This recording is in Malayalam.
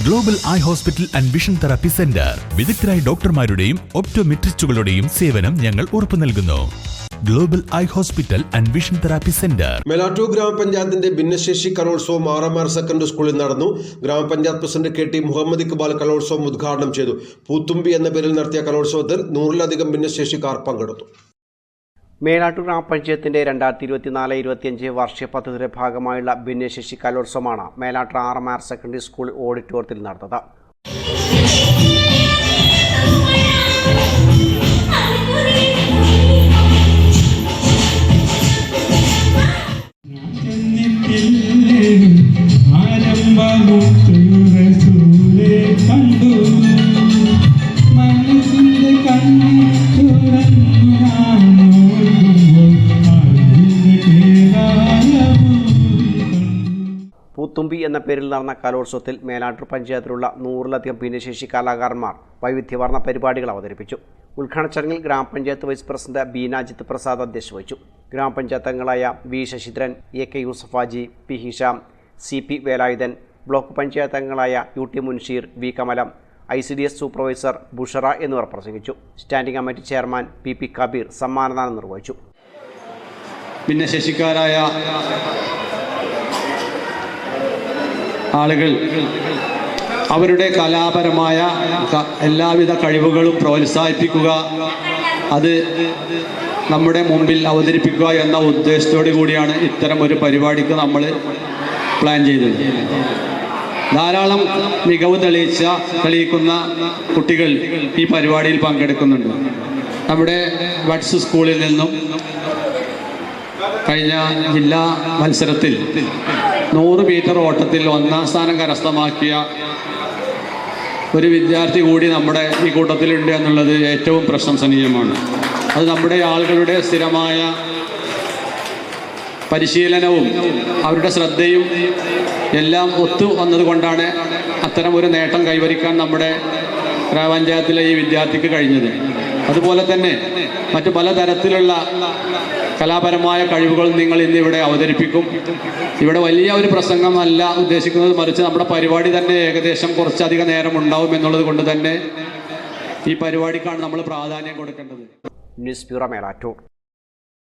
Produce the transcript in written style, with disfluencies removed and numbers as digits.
Global eye hospital and vision therapy centre വിദഗ്ധരായ ഡോക്ടർമാരുടെയും ഒപ്റ്റോമെട്രിസ്റ്റുകളുടെയും സേവനം ഞങ്ങൾ ഉറപ്പു നൽകുന്നു. Global eye hospital and vision therapy centre. Melattur ഗ്രാമപഞ്ചായത്തിന്റെ ഭിന്നശേഷി കലോത്സവം RMR സെക്കൻഡറി സ്കൂളിൽ നടന്നു. ഗ്രാമപഞ്ചായത്ത് പ്രസിഡന്റ് KT മുഹമ്മദ് ഇക്ബാൽ കലോത്സവം ഉദ്ഘാടനം ചെയ്തു. പൂത്തുമ്പി എന്ന പേരിൽ നടത്തിയ കലോത്സവത്തിൽ 100-ലധികം ഭിന്നശേഷിക്കാർ പങ്കെടുത്തു. മേലാറ്റൂർ ഗ്രാമപഞ്ചായത്തിന്റെ 2024-25 വാർഷിക പദ്ധതിയുടെ ഭാഗമായുള്ള ഭിന്നശേഷി കലോത്സവമാണ് മേലാറ്റൂർ RMR സെക്കൻഡറി സ്കൂൾ ഓഡിറ്റോറിയത്തിൽ നടന്നത്. പൂത്തുമ്പി എന്ന പേരിൽ നടന്ന കലോത്സവത്തിൽ മേലാറ്റൂർ പഞ്ചായത്തിലുള്ള 100-ലധികം ഭിന്നശേഷി കലാകാരന്മാർ വൈവിധ്യമാർന്ന പരിപാടികൾ അവതരിപ്പിച്ചു. ഉദ്ഘാടന ചടങ്ങിൽ ഗ്രാമപഞ്ചായത്ത് വൈസ് പ്രസിഡന്റ് ബീനാജിത്ത് പ്രസാദ് അധ്യക്ഷത വഹിച്ചു. ഗ്രാമപഞ്ചായത്ത് അംഗങ്ങളായ V Sasidharan, AK Yusafaji, P Hisham, CP Velayudhan, block panchayat അംഗങ്ങളായ UT Munsheer, V Kamalam, ICDS supervisor Bushara എന്നിവർ പ്രസംഗിച്ചു. Standing committee chairman PP Kabeer സമ്മാനദാനം നിർവഹിച്ചു. ഭിന്നശേഷിക്കാരായ ആളുകൾ അവരുടെ കലാപരമായ എല്ലാവിധ കഴിവുകളും പ്രോത്സാഹിപ്പിക്കുക, അത് നമ്മുടെ മുമ്പിൽ അവതരിപ്പിക്കുക എന്ന ഉദ്ദേശത്തോടു കൂടിയാണ് ഇത്തരം ഒരു പരിപാടിക്ക് നമ്മൾ പ്ലാൻ ചെയ്തത്. ധാരാളം മികവ് തെളിയിക്കുന്ന കുട്ടികൾ ഈ പരിപാടിയിൽ പങ്കെടുക്കുന്നുണ്ട്. നമ്മുടെ വട്സ് സ്കൂളിൽ നിന്നും കഴിഞ്ഞ ജില്ലാ മത്സരത്തിൽ 100 മീറ്റർ ഓട്ടത്തിൽ 1ാം സ്ഥാനം കരസ്ഥമാക്കിയ ഒരു വിദ്യാർത്ഥി കൂടി നമ്മുടെ ഈ കൂട്ടത്തിലുണ്ട് എന്നുള്ളത് ഏറ്റവും പ്രശംസനീയമാണ്. അത് നമ്മുടെ ആളുകളുടെ സ്ഥിരമായ പരിശീലനവും അവരുടെ ശ്രദ്ധയും എല്ലാം ഒത്തു വന്നതുകൊണ്ടാണ് അത്തരം ഒരു നേട്ടം കൈവരിക്കാൻ നമ്മുടെ ഗ്രാമപഞ്ചായത്തിലെ ഈ വിദ്യാർത്ഥിക്ക് കഴിഞ്ഞത്. അതുപോലെ തന്നെ മറ്റു പലതരത്തിലുള്ള കലാപരമായ കഴിവുകൾ നിങ്ങൾ ഇന്നിവിടെ അവതരിപ്പിക്കും. ഇവിടെ വലിയ ഒരു പ്രസംഗമല്ല ഉദ്ദേശിക്കുന്നത്, മറിച്ച് നമ്മുടെ പരിപാടി തന്നെ ഏകദേശം കുറച്ചധികം നേരം ഉണ്ടാവും എന്നുള്ളത് കൊണ്ട് തന്നെ ഈ പരിപാടിക്കാണ് നമ്മൾ പ്രാധാന്യം കൊടുക്കേണ്ടത്. News bureau Melattur.